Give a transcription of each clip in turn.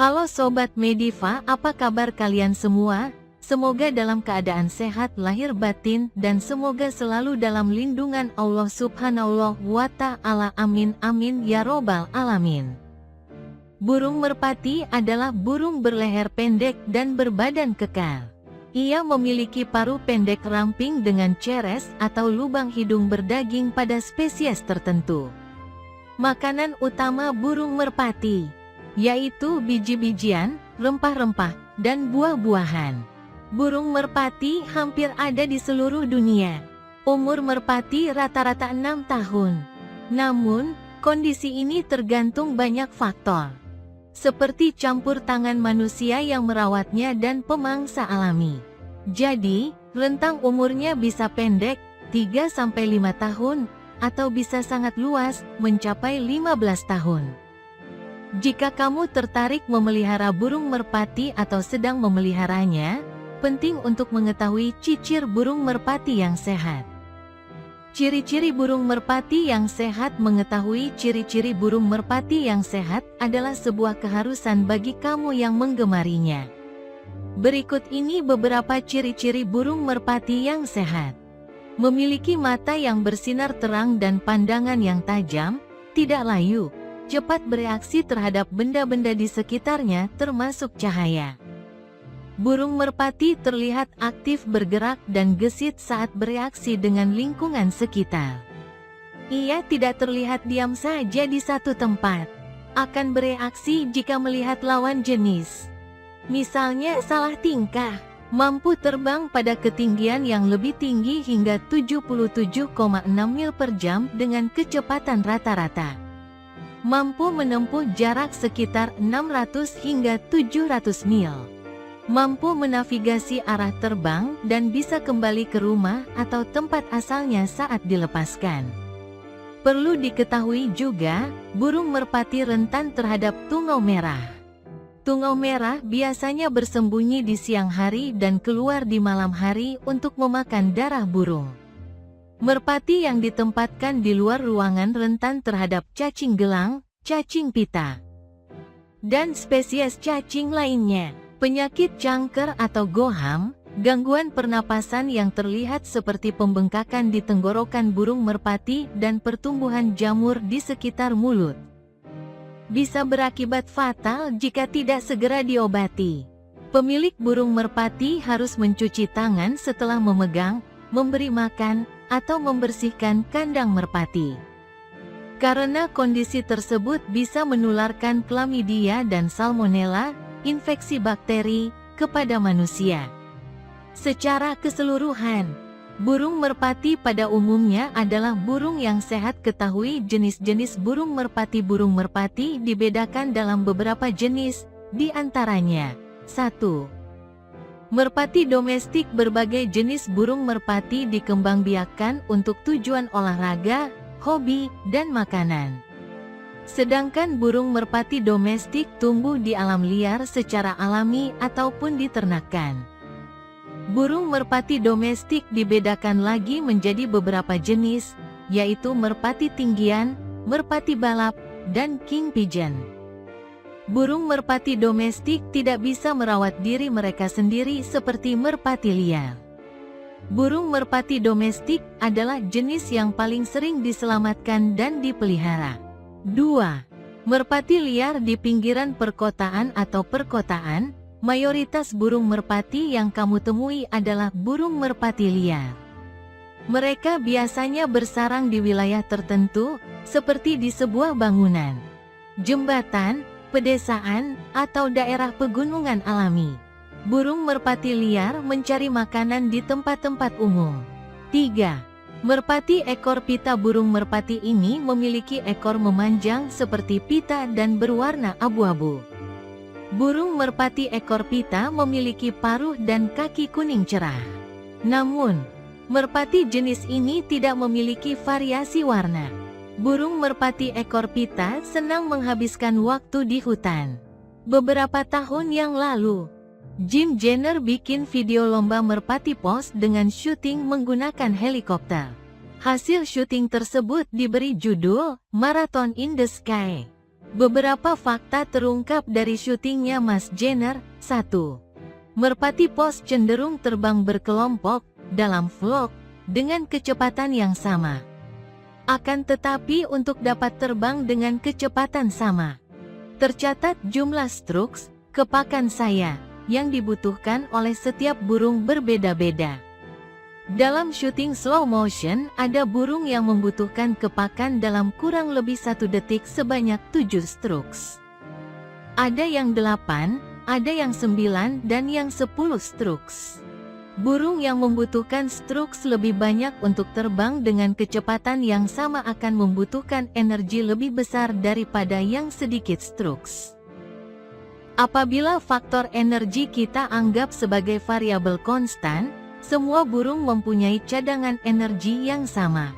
Halo Sobat Mediva, apa kabar kalian semua? Semoga dalam keadaan sehat lahir batin dan semoga selalu dalam lindungan Allah Subhanahu wa Ta'ala. Amin amin ya robbal alamin. Burung merpati adalah burung berleher pendek dan berbadan kekal. Ia memiliki paruh pendek ramping dengan ceres atau lubang hidung berdaging pada spesies tertentu. Makanan utama burung merpati yaitu biji-bijian, rempah-rempah, dan buah-buahan. Burung merpati hampir ada di seluruh dunia. Umur merpati rata-rata 6 tahun. Namun, kondisi ini tergantung banyak faktor, seperti campur tangan manusia yang merawatnya dan pemangsa alami. Jadi, rentang umurnya bisa pendek, 3-5 tahun, atau bisa sangat luas, mencapai 15 tahun. Jika kamu tertarik memelihara burung merpati atau sedang memeliharanya, penting untuk mengetahui ciri burung merpati yang sehat. Ciri-ciri burung merpati yang sehat. Mengetahui ciri-ciri burung merpati yang sehat adalah sebuah keharusan bagi kamu yang menggemarinya. Berikut ini beberapa ciri-ciri burung merpati yang sehat. Memiliki mata yang bersinar terang dan pandangan yang tajam, tidak layu, cepat bereaksi terhadap benda-benda di sekitarnya termasuk cahaya. Burung merpati terlihat aktif bergerak dan gesit saat bereaksi dengan lingkungan sekitar. Ia tidak terlihat diam saja di satu tempat. Akan bereaksi jika melihat lawan jenis. Misalnya salah tingkah. Mampu terbang pada ketinggian yang lebih tinggi hingga 77,6 mil per jam dengan kecepatan rata-rata. Mampu menempuh jarak sekitar 600 hingga 700 mil. Mampu menavigasi arah terbang dan bisa kembali ke rumah atau tempat asalnya saat dilepaskan. Perlu diketahui juga, burung merpati rentan terhadap tungau merah. Tungau merah biasanya bersembunyi di siang hari dan keluar di malam hari untuk memakan darah burung. Merpati yang ditempatkan di luar ruangan rentan terhadap cacing gelang, cacing pita, dan spesies cacing lainnya. Penyakit cangker atau goham, gangguan pernapasan yang terlihat seperti pembengkakan di tenggorokan burung merpati dan pertumbuhan jamur di sekitar mulut, bisa berakibat fatal jika tidak segera diobati. Pemilik burung merpati harus mencuci tangan setelah memegang, memberi makan, atau membersihkan kandang merpati. Karena kondisi tersebut bisa menularkan chlamydia dan salmonella, infeksi bakteri, kepada manusia. Secara keseluruhan, burung merpati pada umumnya adalah burung yang sehat. Ketahui jenis-jenis burung merpati. Burung merpati dibedakan dalam beberapa jenis, di antaranya 1. Merpati domestik. Berbagai jenis burung merpati dikembangbiakkan untuk tujuan olahraga, hobi, dan makanan. Sedangkan burung merpati domestik tumbuh di alam liar secara alami ataupun diternakan. Burung merpati domestik dibedakan lagi menjadi beberapa jenis, yaitu merpati tinggian, merpati balap, dan king pigeon. Burung merpati domestik tidak bisa merawat diri mereka sendiri seperti merpati liar. Burung merpati domestik adalah jenis yang paling sering diselamatkan dan dipelihara. 2. Merpati liar. Di pinggiran perkotaan atau perkotaan, mayoritas burung merpati yang kamu temui adalah burung merpati liar. Mereka biasanya bersarang di wilayah tertentu, seperti di sebuah bangunan, jembatan, pedesaan, atau daerah pegunungan alami. Burung merpati liar mencari makanan di tempat-tempat umum. 3. Merpati ekor pita. Burung merpati ini memiliki ekor memanjang seperti pita dan berwarna abu-abu. Burung merpati ekor pita memiliki paruh dan kaki kuning cerah. Namun, merpati jenis ini tidak memiliki variasi warna. Burung merpati ekor pita senang menghabiskan waktu di hutan. Beberapa tahun yang lalu, Jim Jenner bikin video lomba merpati pos dengan syuting menggunakan helikopter. Hasil syuting tersebut diberi judul Marathon in the Sky. Beberapa fakta terungkap dari syutingnya Mas Jenner. 1. Merpati Post cenderung terbang berkelompok dalam vlog dengan kecepatan yang sama. Akan tetapi untuk dapat terbang dengan kecepatan sama, tercatat jumlah strokes, kepakan sayap, yang dibutuhkan oleh setiap burung berbeda-beda. Dalam syuting slow motion, ada burung yang membutuhkan kepakan dalam kurang lebih 1 detik sebanyak 7 strokes. Ada yang 8, ada yang 9, dan yang 10 strokes. Burung yang membutuhkan strokes lebih banyak untuk terbang dengan kecepatan yang sama akan membutuhkan energi lebih besar daripada yang sedikit strokes. Apabila faktor energi kita anggap sebagai variabel konstan, semua burung mempunyai cadangan energi yang sama.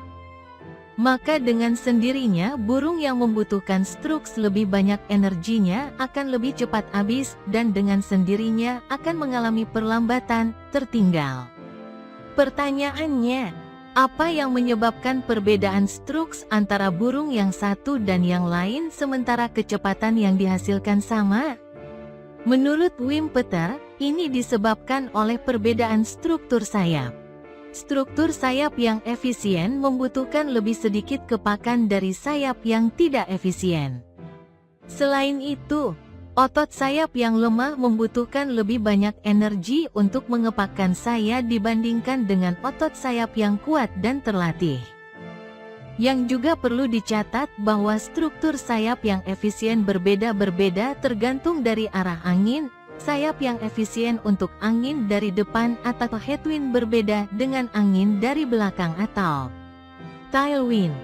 Maka dengan sendirinya burung yang membutuhkan strokes lebih banyak energinya akan lebih cepat habis dan dengan sendirinya akan mengalami perlambatan, tertinggal. Pertanyaannya, apa yang menyebabkan perbedaan strokes antara burung yang satu dan yang lain sementara kecepatan yang dihasilkan sama? Menurut Wim Peter, ini disebabkan oleh perbedaan struktur sayap. Struktur sayap yang efisien membutuhkan lebih sedikit kepakan dari sayap yang tidak efisien. Selain itu, otot sayap yang lemah membutuhkan lebih banyak energi untuk mengepakkan sayap dibandingkan dengan otot sayap yang kuat dan terlatih. Yang juga perlu dicatat bahwa struktur sayap yang efisien berbeda-beda tergantung dari arah angin. Sayap yang efisien untuk angin dari depan atau headwind berbeda dengan angin dari belakang atau tailwind.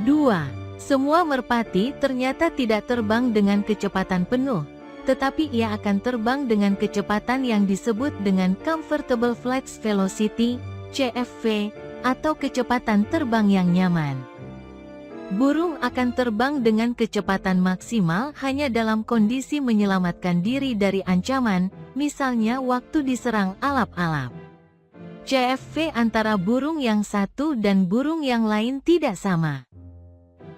2. Semua merpati ternyata tidak terbang dengan kecepatan penuh, tetapi ia akan terbang dengan kecepatan yang disebut dengan Comfortable Flight Velocity, CFV, atau kecepatan terbang yang nyaman. Burung akan terbang dengan kecepatan maksimal hanya dalam kondisi menyelamatkan diri dari ancaman, misalnya waktu diserang alap-alap. CFV antara burung yang satu dan burung yang lain tidak sama.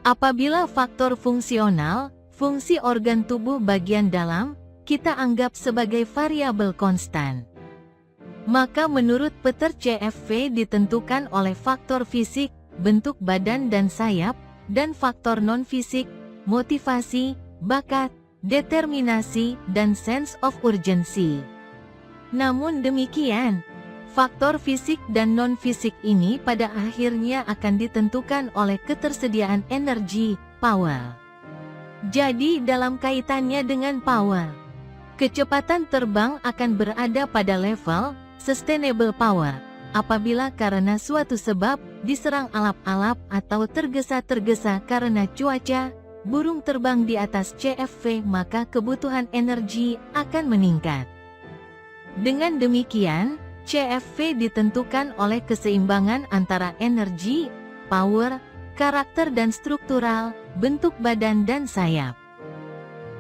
Apabila faktor fungsional, fungsi organ tubuh bagian dalam, kita anggap sebagai variabel konstan. Maka menurut Peter CFV ditentukan oleh faktor fisik, bentuk badan dan sayap, dan faktor non-fisik, motivasi, bakat, determinasi, dan sense of urgency. Namun demikian, faktor fisik dan non-fisik ini pada akhirnya akan ditentukan oleh ketersediaan energi, power. Jadi dalam kaitannya dengan power, kecepatan terbang akan berada pada level sustainable power. Apabila karena suatu sebab, diserang alap-alap atau tergesa-tergesa karena cuaca, burung terbang di atas CFV maka kebutuhan energi akan meningkat. Dengan demikian, CFV ditentukan oleh keseimbangan antara energi, power, karakter dan struktural, bentuk badan dan sayap.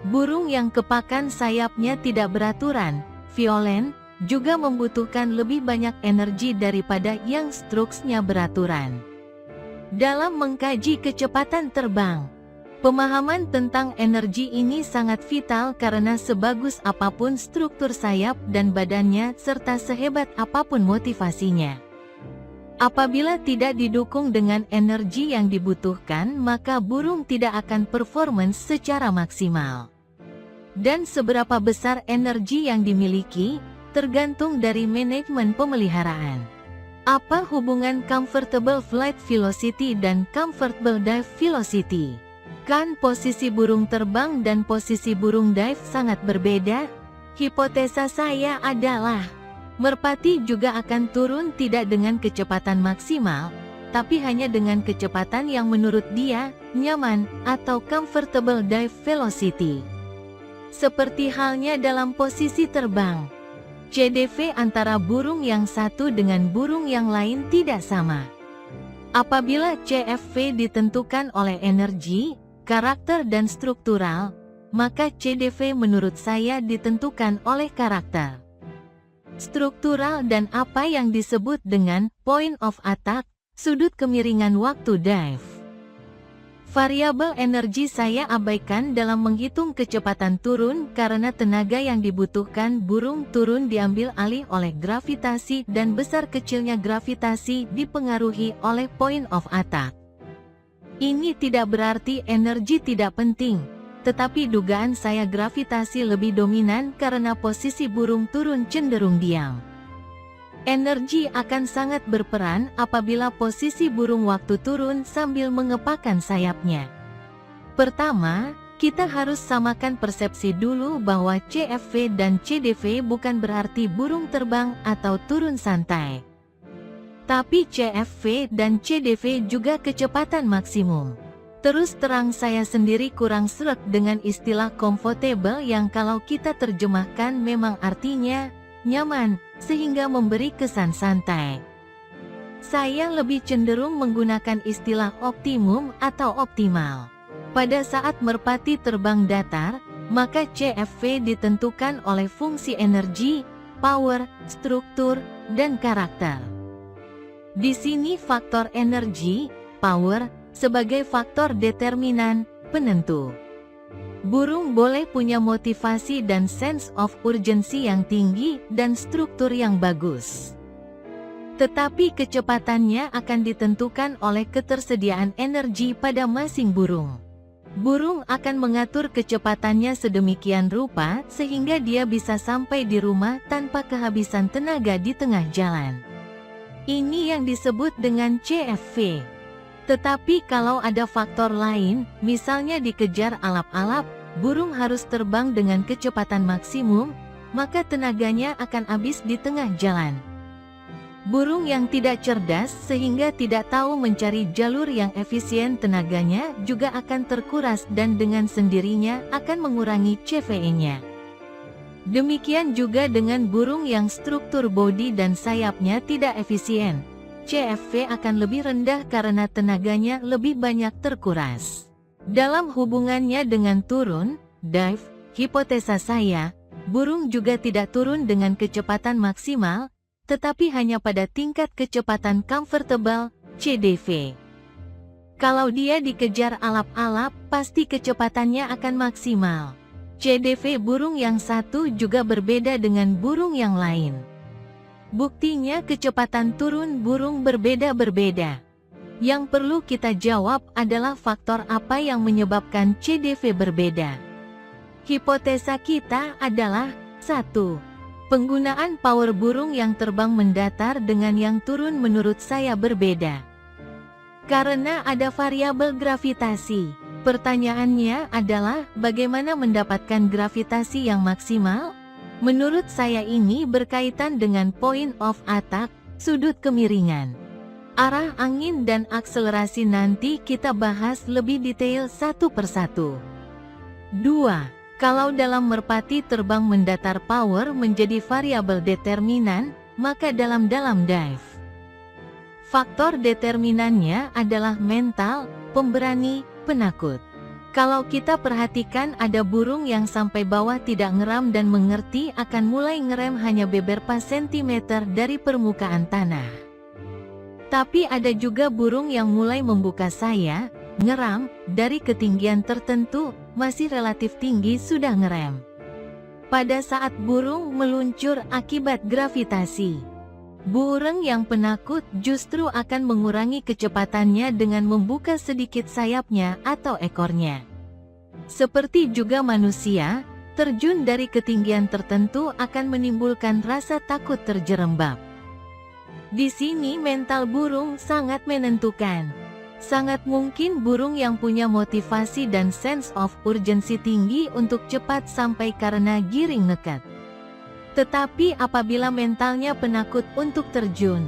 Burung yang kepakan sayapnya tidak beraturan, violent, juga membutuhkan lebih banyak energi daripada yang strokesnya beraturan. Dalam mengkaji kecepatan terbang, pemahaman tentang energi ini sangat vital karena sebagus apapun struktur sayap dan badannya serta sehebat apapun motivasinya, apabila tidak didukung dengan energi yang dibutuhkan maka burung tidak akan performance secara maksimal. Dan seberapa besar energi yang dimiliki, tergantung dari manajemen pemeliharaan. Apa hubungan Comfortable Flight Velocity dan Comfortable Dive Velocity? Kan posisi burung terbang dan posisi burung dive sangat berbeda? Hipotesa saya adalah, merpati juga akan turun tidak dengan kecepatan maksimal, tapi hanya dengan kecepatan yang menurut dia, nyaman, atau Comfortable Dive Velocity. Seperti halnya dalam posisi terbang, CDV antara burung yang satu dengan burung yang lain tidak sama. Apabila CFV ditentukan oleh energi, karakter dan struktural, maka CDV menurut saya ditentukan oleh karakter, struktural dan apa yang disebut dengan point of attack, sudut kemiringan waktu dive. Variabel energi saya abaikan dalam menghitung kecepatan turun karena tenaga yang dibutuhkan burung turun diambil alih oleh gravitasi dan besar kecilnya gravitasi dipengaruhi oleh point of attack. Ini tidak berarti energi tidak penting, tetapi dugaan saya gravitasi lebih dominan karena posisi burung turun cenderung diam. Energi akan sangat berperan apabila posisi burung waktu turun sambil mengepakkan sayapnya. Pertama, kita harus samakan persepsi dulu bahwa CFV dan CDV bukan berarti burung terbang atau turun santai. Tapi CFV dan CDV juga kecepatan maksimum. Terus terang saya sendiri kurang sreg dengan istilah comfortable yang kalau kita terjemahkan memang artinya nyaman, sehingga memberi kesan santai. Saya lebih cenderung menggunakan istilah optimum atau optimal. Pada saat merpati terbang datar, maka CFV ditentukan oleh fungsi energi, power, struktur, dan karakter. Di sini faktor energi, power, sebagai faktor determinan, penentu. Burung boleh punya motivasi dan sense of urgency yang tinggi dan struktur yang bagus. Tetapi kecepatannya akan ditentukan oleh ketersediaan energi pada masing burung. Burung akan mengatur kecepatannya sedemikian rupa sehingga dia bisa sampai di rumah tanpa kehabisan tenaga di tengah jalan. Ini yang disebut dengan CFV. Tetapi kalau ada faktor lain, misalnya dikejar alap-alap, burung harus terbang dengan kecepatan maksimum, maka tenaganya akan habis di tengah jalan. Burung yang tidak cerdas sehingga tidak tahu mencari jalur yang efisien tenaganya juga akan terkuras dan dengan sendirinya akan mengurangi CVE-nya. Demikian juga dengan burung yang struktur bodi dan sayapnya tidak efisien. CFV akan lebih rendah karena tenaganya lebih banyak terkuras. Dalam hubungannya dengan turun, dive, hipotesa saya, burung juga tidak turun dengan kecepatan maksimal, tetapi hanya pada tingkat kecepatan comfortable, CDV. Kalau dia dikejar alap-alap, pasti kecepatannya akan maksimal. CDV burung yang satu juga berbeda dengan burung yang lain. Buktinya kecepatan turun burung berbeda-berbeda. Yang perlu kita jawab adalah faktor apa yang menyebabkan CDV berbeda. Hipotesa kita adalah 1. Penggunaan power burung yang terbang mendatar dengan yang turun menurut saya berbeda. Karena ada variabel gravitasi. Pertanyaannya adalah bagaimana mendapatkan gravitasi yang maksimal? Menurut saya ini berkaitan dengan point of attack, sudut kemiringan. Arah angin dan akselerasi nanti kita bahas lebih detail satu persatu. 2. Kalau dalam merpati terbang mendatar power menjadi variabel determinan, maka dalam dive. Faktor determinannya adalah mental, pemberani, penakut. Kalau kita perhatikan ada burung yang sampai bawah tidak ngeram dan mengerti akan mulai ngerem hanya beberapa sentimeter dari permukaan tanah. Tapi ada juga burung yang mulai membuka saya, ngeram, dari ketinggian tertentu, masih relatif tinggi sudah ngerem. Pada saat burung meluncur akibat gravitasi. Burung yang penakut justru akan mengurangi kecepatannya dengan membuka sedikit sayapnya atau ekornya. Seperti juga manusia, terjun dari ketinggian tertentu akan menimbulkan rasa takut terjerembab. Di sini mental burung sangat menentukan. Sangat mungkin burung yang punya motivasi dan sense of urgency tinggi untuk cepat sampai karena giring nekat. Tetapi apabila mentalnya penakut untuk terjun,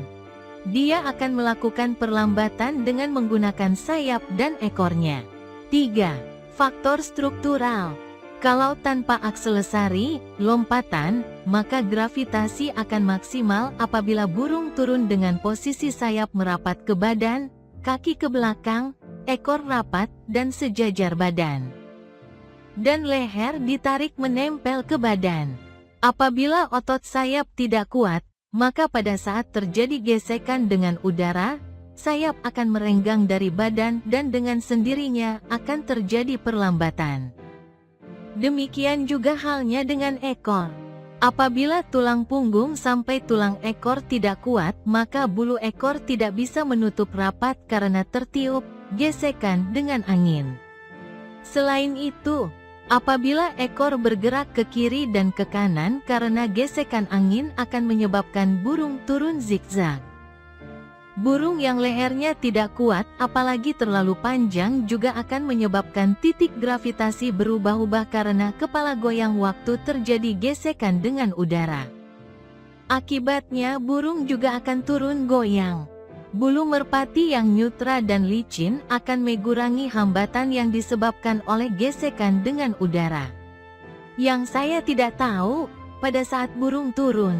dia akan melakukan perlambatan dengan menggunakan sayap dan ekornya. 3. Faktor struktural. Kalau tanpa akselerasi, lompatan, maka gravitasi akan maksimal apabila burung turun dengan posisi sayap merapat ke badan, kaki ke belakang, ekor rapat dan sejajar badan. Dan leher ditarik menempel ke badan. Apabila otot sayap tidak kuat, maka pada saat terjadi gesekan dengan udara, sayap akan merenggang dari badan dan dengan sendirinya akan terjadi perlambatan. Demikian juga halnya dengan ekor. Apabila tulang punggung sampai tulang ekor tidak kuat, maka bulu ekor tidak bisa menutup rapat karena tertiup, gesekan dengan angin. Selain itu, apabila ekor bergerak ke kiri dan ke kanan karena gesekan angin akan menyebabkan burung turun zigzag. Burung yang lehernya tidak kuat, apalagi terlalu panjang, juga akan menyebabkan titik gravitasi berubah-ubah karena kepala goyang waktu terjadi gesekan dengan udara. Akibatnya burung juga akan turun goyang. Bulu merpati yang nyutra dan licin akan mengurangi hambatan yang disebabkan oleh gesekan dengan udara. Yang saya tidak tahu, pada saat burung turun,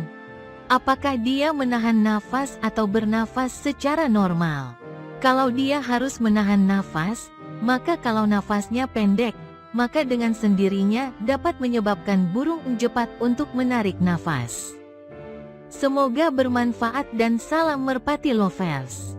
apakah dia menahan nafas atau bernafas secara normal? Kalau dia harus menahan nafas, maka kalau nafasnya pendek, maka dengan sendirinya dapat menyebabkan burung cepat untuk menarik nafas. Semoga bermanfaat dan salam merpati lovers.